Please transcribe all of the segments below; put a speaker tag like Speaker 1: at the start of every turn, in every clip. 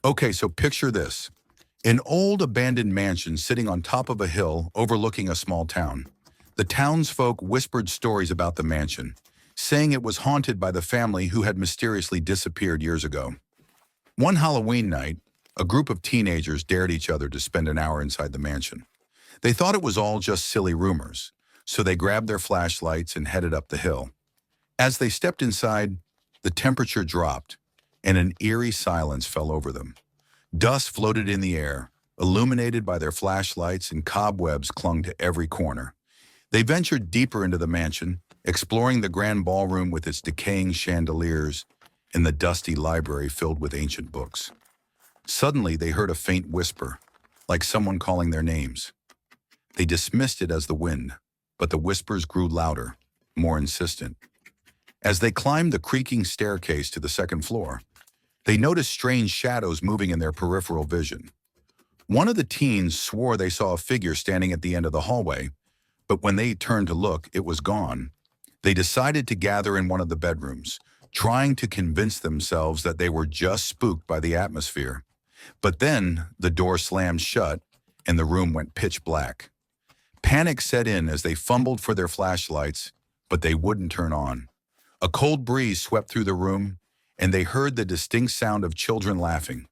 Speaker 1: Okay, so picture this. An old abandoned mansion sitting on top of a hill overlooking a small town. The townsfolk whispered stories about the mansion, saying it was haunted by the family who had mysteriously disappeared years ago. One Halloween night, a group of teenagers dared each other to spend an hour inside the mansion. They thought it was all just silly rumors, so they grabbed their flashlights and headed up the hill. As they stepped inside, the temperature dropped, and an eerie silence fell over them. Dust floated in the air, illuminated by their flashlights, and cobwebs clung to every corner. They ventured deeper into the mansion, exploring the grand ballroom with its decaying chandeliers and the dusty library filled with ancient books. Suddenly, they heard a faint whisper, like someone calling their names. They dismissed it as the wind, but the whispers grew louder, more insistent. As they climbed the creaking staircase to the second floor, they noticed strange shadows moving in their peripheral vision. One of the teens swore they saw a figure standing at the end of the hallway, but when they turned to look, it was gone. They decided to gather in one of the bedrooms, trying to convince themselves that they were just spooked by the atmosphere. But then the door slammed shut and the room went pitch black. Panic set in as they fumbled for their flashlights, but they wouldn't turn on. A cold breeze swept through the room, and they heard the distinct sound of children laughing.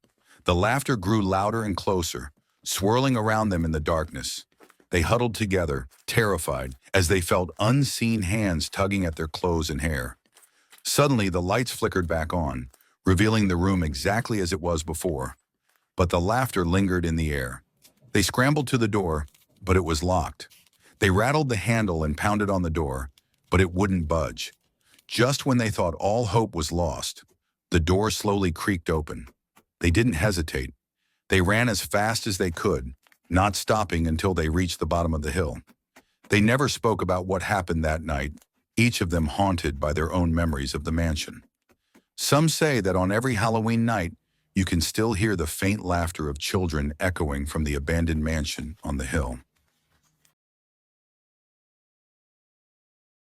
Speaker 1: The laughter grew louder and closer, swirling around them in the darkness. They huddled together, terrified, as they felt unseen hands tugging at their clothes and hair. Suddenly, the lights flickered back on, revealing the room exactly as it was before. But the laughter lingered in the air. They scrambled to the door, but it was locked. They rattled the handle and pounded on the door, but it wouldn't budge. Just when they thought all hope was lost, the door slowly creaked open. They didn't hesitate. They ran as fast as they could, not stopping until they reached the bottom of the hill. They never spoke about what happened that night, each of them haunted by their own memories of the mansion. Some say that on every Halloween night, you can still hear the faint laughter of children echoing from the abandoned mansion on the hill.